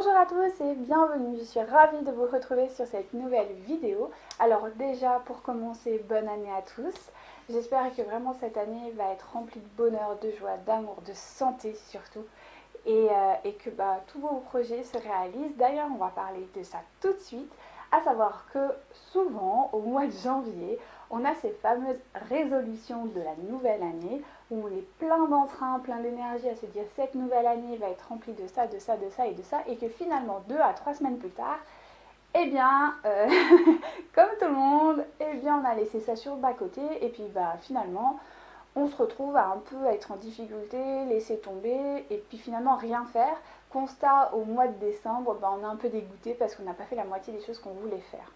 Bonjour à tous et bienvenue, je suis ravie de vous retrouver sur cette nouvelle vidéo. Alors déjà pour commencer, bonne année à tous. J'espère que vraiment cette année va être remplie de bonheur, de joie, d'amour, de santé surtout. Et que tous vos projets se réalisent. D'ailleurs on va parler de ça tout de suite, à savoir que souvent au mois de janvier, on a ces fameuses résolutions de la nouvelle année où on est plein d'entrain, plein d'énergie à se dire cette nouvelle année va être remplie de ça, de ça, de ça et de ça, et que finalement 2 à 3 semaines plus tard, eh bien, comme tout le monde, eh bien on a laissé ça sur le bas-côté et puis finalement on se retrouve à un peu être en difficulté, laisser tomber et puis finalement rien faire. Constat au mois de décembre, on est un peu dégoûté parce qu'on n'a pas fait la moitié des choses qu'on voulait faire.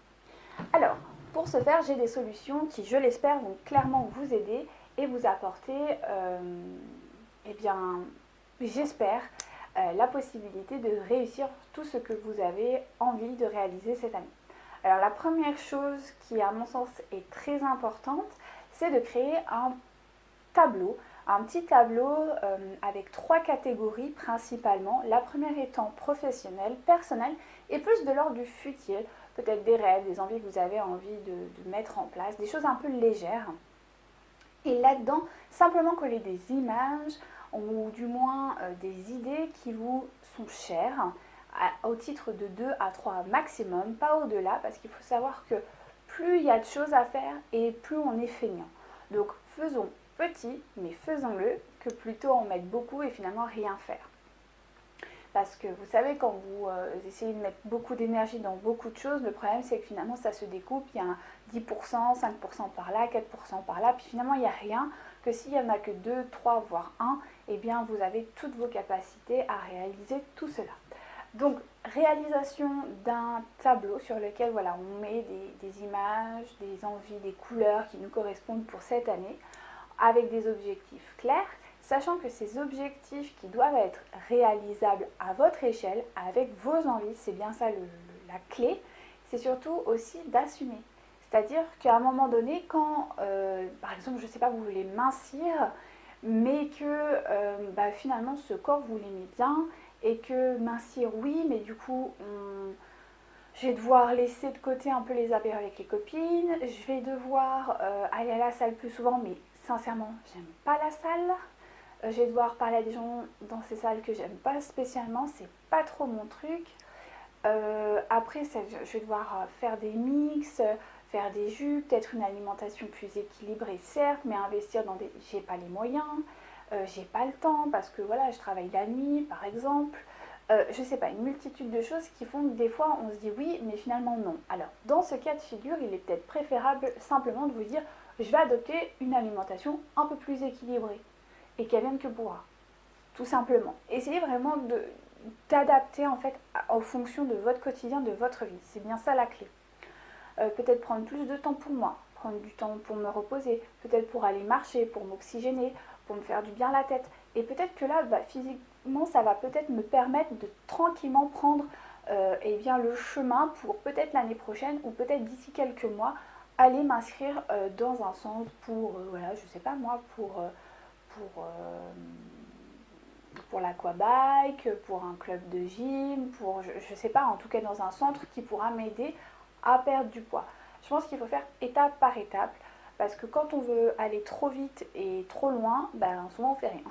Alors, pour ce faire, j'ai des solutions qui, je l'espère, vont clairement vous aider et vous apporter, eh bien, j'espère, la possibilité de réussir tout ce que vous avez envie de réaliser cette année. Alors, la première chose qui, à mon sens, est très importante, c'est de créer un petit tableau avec 3 catégories principalement. La première étant professionnelle, personnelle et plus de l'ordre du futile, peut-être des rêves, des envies que vous avez envie de mettre en place, des choses un peu légères. Et là-dedans, simplement coller des images ou du moins des idées qui vous sont chères au titre de 2 à 3 maximum, pas au-delà, parce qu'il faut savoir que plus il y a de choses à faire et plus on est feignant. Donc faisons petit, mais faisons-le, que plutôt en mettre beaucoup et finalement rien faire. Parce que vous savez, quand vous essayez de mettre beaucoup d'énergie dans beaucoup de choses, le problème c'est que finalement ça se découpe, il y a un 10%, 5% par là, 4% par là, puis finalement il n'y a rien, que s'il n'y en a que 2, 3, voire 1, eh bien vous avez toutes vos capacités à réaliser tout cela. Donc réalisation d'un tableau sur lequel on met des images, des envies, des couleurs qui nous correspondent pour cette année, avec des objectifs clairs, sachant que ces objectifs qui doivent être réalisables à votre échelle, avec vos envies, c'est bien ça la clé, c'est surtout aussi d'assumer. C'est-à-dire qu'à un moment donné, quand, par exemple, je ne sais pas, vous voulez mincir, mais que finalement ce corps vous l'aimez bien, et que mincir oui, mais du coup je vais devoir laisser de côté un peu les apéros avec les copines, je vais devoir aller à la salle plus souvent, mais sincèrement, j'aime pas la salle. Je vais devoir parler à des gens dans ces salles que j'aime pas spécialement, c'est pas trop mon truc. Après, je vais devoir faire des mix, faire des jus, peut-être une alimentation plus équilibrée, certes, mais investir dans des. J'ai pas les moyens, j'ai pas le temps parce que voilà, je travaille la nuit par exemple. Je sais pas, une multitude de choses qui font que des fois on se dit oui, mais finalement non. Alors, dans ce cas de figure, il est peut-être préférable simplement de vous dire je vais adopter une alimentation un peu plus équilibrée et qu'elle vienne que pourra. Tout simplement. Essayez vraiment d'adapter en fait en fonction de votre quotidien, de votre vie. C'est bien ça la clé. Peut-être prendre plus de temps pour moi, prendre du temps pour me reposer, peut-être pour aller marcher, pour m'oxygéner, pour me faire du bien à la tête. Et peut-être que là, physiquement, ça va peut-être me permettre de tranquillement prendre le chemin pour peut-être l'année prochaine ou peut-être d'ici quelques mois aller m'inscrire dans un centre pour, je sais pas moi, pour l'aquabike, pour un club de gym, pour, je sais pas, en tout cas dans un centre qui pourra m'aider à perdre du poids. Je pense qu'il faut faire étape par étape, parce que quand on veut aller trop vite et trop loin, souvent on fait rien,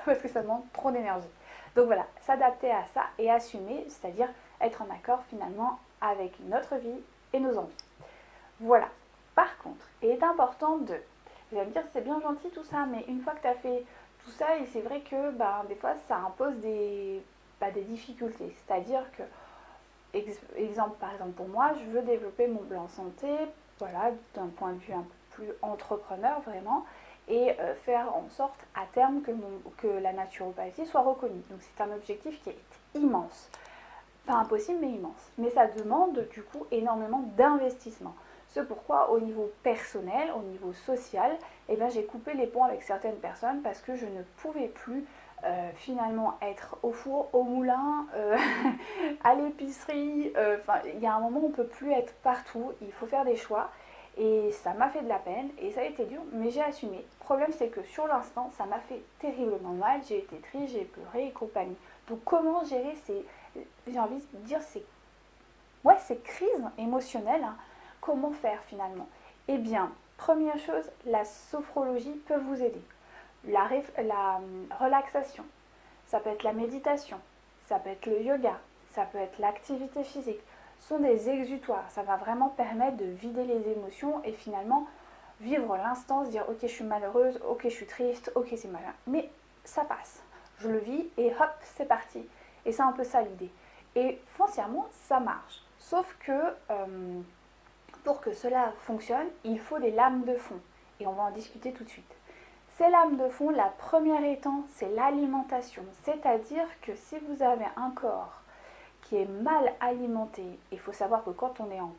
parce que ça demande trop d'énergie. Donc voilà, s'adapter à ça et assumer, c'est-à-dire être en accord finalement avec notre vie et nos envies. Voilà. Par contre, il est important de. Vous allez me dire, c'est bien gentil tout ça, mais une fois que tu as fait tout ça, et c'est vrai que des fois ça impose des difficultés. C'est-à-dire que, exemple, par exemple pour moi, je veux développer mon plan santé, voilà, d'un point de vue un peu plus entrepreneur vraiment, et faire en sorte à terme que la naturopathie soit reconnue. Donc c'est un objectif qui est immense. Pas impossible, mais immense. Mais ça demande du coup énormément d'investissement. Ce pourquoi au niveau personnel, au niveau social, j'ai coupé les ponts avec certaines personnes parce que je ne pouvais plus finalement être au four, au moulin, à l'épicerie. Il y a un moment où on ne peut plus être partout, il faut faire des choix. Et ça m'a fait de la peine et ça a été dur, mais j'ai assumé. Le problème, c'est que sur l'instant, ça m'a fait terriblement mal. J'ai été triste, j'ai pleuré et compagnie. Donc comment gérer j'ai envie de dire, ces crises émotionnelles, hein. Comment faire finalement? Eh bien, première chose, la sophrologie peut vous aider. La relaxation, ça peut être la méditation, ça peut être le yoga, ça peut être l'activité physique. Ce sont des exutoires, ça va vraiment permettre de vider les émotions et finalement vivre l'instant, se dire ok je suis malheureuse, ok je suis triste, ok c'est malin, mais ça passe. Je le vis et hop c'est parti. Et c'est un peu ça l'idée. Et foncièrement ça marche. Sauf que pour que cela fonctionne, il faut des lames de fond. Et on va en discuter tout de suite. Ces lames de fond, la première étant, c'est l'alimentation. C'est-à-dire que si vous avez un corps qui est mal alimenté, il faut savoir que quand on est en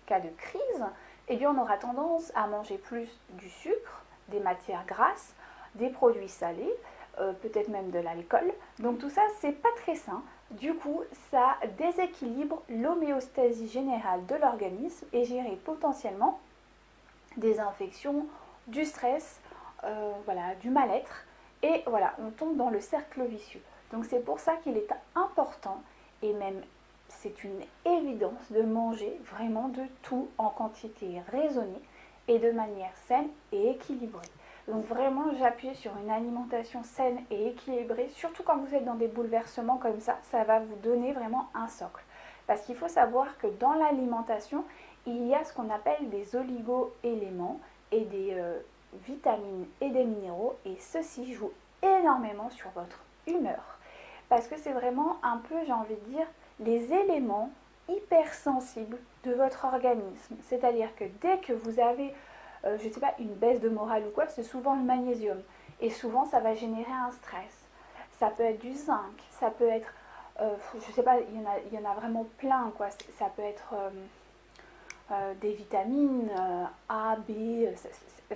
cas de crise, eh bien on aura tendance à manger plus du sucre, des matières grasses, des produits salés, peut-être même de l'alcool. Donc tout ça, c'est pas très sain. Du coup, ça déséquilibre l'homéostasie générale de l'organisme et gérer potentiellement des infections, du stress, voilà, du mal-être. Et voilà, on tombe dans le cercle vicieux. Donc c'est pour ça qu'il est important, et même c'est une évidence, de manger vraiment de tout en quantité raisonnée et de manière saine et équilibrée. Donc vraiment, j'appuie sur une alimentation saine et équilibrée, surtout quand vous êtes dans des bouleversements comme ça va vous donner vraiment un socle. Parce qu'il faut savoir que dans l'alimentation, il y a ce qu'on appelle des oligo-éléments et des vitamines et des minéraux, et ceci joue énormément sur votre humeur. Parce que c'est vraiment un peu, j'ai envie de dire, les éléments hypersensibles de votre organisme. C'est-à-dire que dès que vous avez je ne sais pas, une baisse de morale ou quoi, c'est souvent le magnésium. Et souvent, ça va générer un stress. Ça peut être du zinc, ça peut être, je ne sais pas, il y en a vraiment plein, quoi. Ça peut être des vitamines A, B.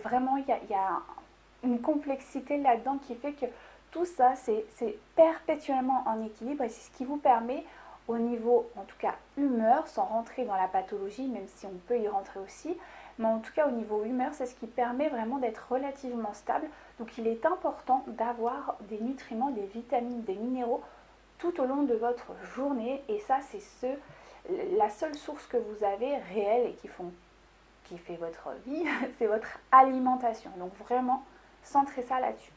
Vraiment, il y a une complexité là-dedans qui fait que tout ça, c'est perpétuellement en équilibre et c'est ce qui vous permet, au niveau, en tout cas, humeur, sans rentrer dans la pathologie, même si on peut y rentrer aussi, mais en tout cas au niveau humeur, c'est ce qui permet vraiment d'être relativement stable. Donc il est important d'avoir des nutriments, des vitamines, des minéraux tout au long de votre journée, et ça c'est la seule source que vous avez réelle et qui fait votre vie, c'est votre alimentation. Donc vraiment, centrez ça là-dessus.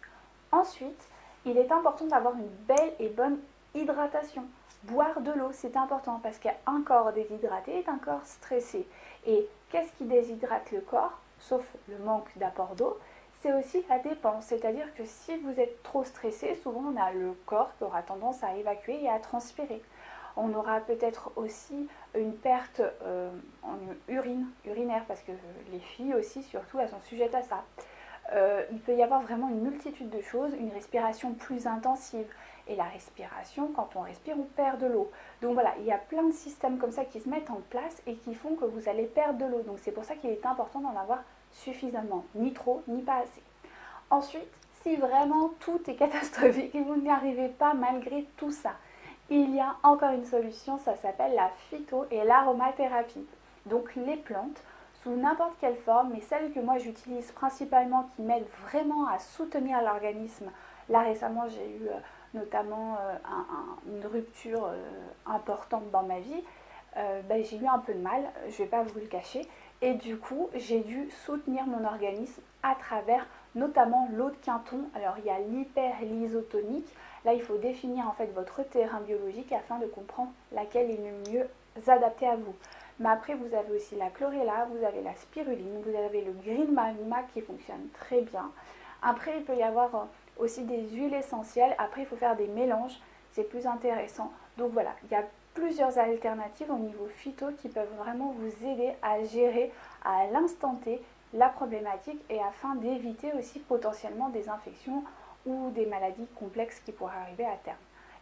Ensuite, il est important d'avoir une belle et bonne hydratation. Boire de l'eau, c'est important parce qu'un corps déshydraté est un corps stressé. Et qu'est-ce qui déshydrate le corps, sauf le manque d'apport d'eau? C'est aussi la dépense. C'est-à-dire que si vous êtes trop stressé, souvent on a le corps qui aura tendance à évacuer et à transpirer. On aura peut-être aussi une perte en urinaire, parce que les filles aussi, surtout, elles sont sujettes à ça. Il peut y avoir vraiment une multitude de choses, une respiration plus intensive. Et la respiration, quand on respire, on perd de l'eau. Donc voilà, il y a plein de systèmes comme ça qui se mettent en place et qui font que vous allez perdre de l'eau. Donc c'est pour ça qu'il est important d'en avoir suffisamment, ni trop, ni pas assez. Ensuite, si vraiment tout est catastrophique et vous n'y arrivez pas malgré tout ça, il y a encore une solution, ça s'appelle la phyto et l'aromathérapie. Donc les plantes, sous n'importe quelle forme, mais celles que moi j'utilise principalement qui m'aident vraiment à soutenir l'organisme. Là récemment j'ai eu notamment une rupture importante dans ma vie. J'ai eu un peu de mal, je ne vais pas vous le cacher, et du coup j'ai dû soutenir mon organisme à travers notamment l'eau de Quinton. Alors il y a l'hyperlysotonique, là il faut définir en fait votre terrain biologique afin de comprendre laquelle est le mieux adaptée à vous. Mais après vous avez aussi la chlorella, vous avez la spiruline, vous avez le green magma qui fonctionne très bien. Après il peut y avoir aussi des huiles essentielles, après il faut faire des mélanges, c'est plus intéressant. Donc voilà, il y a plusieurs alternatives au niveau phyto qui peuvent vraiment vous aider à gérer à l'instant T la problématique et afin d'éviter aussi potentiellement des infections ou des maladies complexes qui pourraient arriver à terme.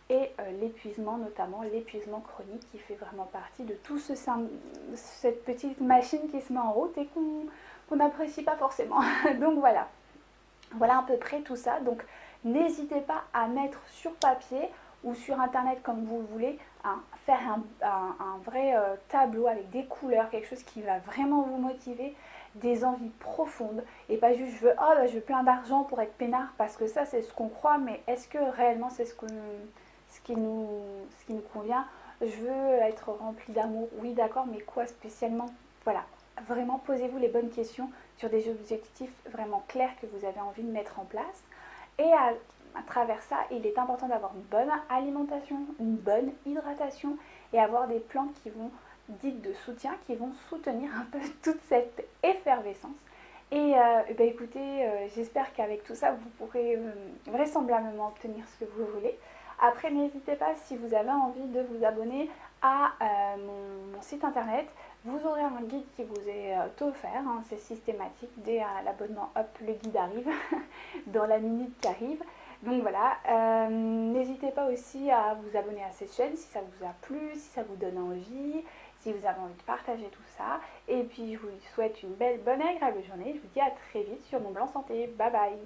Et l'épuisement, notamment l'épuisement chronique qui fait vraiment partie de tout cette petite machine qui se met en route et qu'on n'apprécie pas forcément. Donc voilà à peu près tout ça. Donc n'hésitez pas à mettre sur papier ou sur internet comme vous voulez, faire un vrai tableau avec des couleurs, quelque chose qui va vraiment vous motiver des envies profondes et pas juste je veux plein d'argent pour être peinard, parce que ça c'est ce qu'on croit, mais est-ce que réellement c'est ce qui nous convient? Je veux être rempli d'amour, oui d'accord, mais quoi spécialement? Voilà, vraiment posez-vous les bonnes questions sur des objectifs vraiment clairs que vous avez envie de mettre en place. Et à travers ça, il est important d'avoir une bonne alimentation, une bonne hydratation et avoir des plans qui vont, dites de soutien, qui vont soutenir un peu toute cette effervescence. Et écoutez, j'espère qu'avec tout ça, vous pourrez vraisemblablement obtenir ce que vous voulez. Après, n'hésitez pas, si vous avez envie de vous abonner à mon site internet, vous aurez un guide qui vous est offert, hein, c'est systématique, dès l'abonnement, hop, le guide arrive dans la minute qui arrive. Donc voilà, n'hésitez pas aussi à vous abonner à cette chaîne si ça vous a plu, si ça vous donne envie, si vous avez envie de partager tout ça. Et puis je vous souhaite une belle, bonne et agréable journée. Je vous dis à très vite sur Mont Blanc Santé. Bye bye.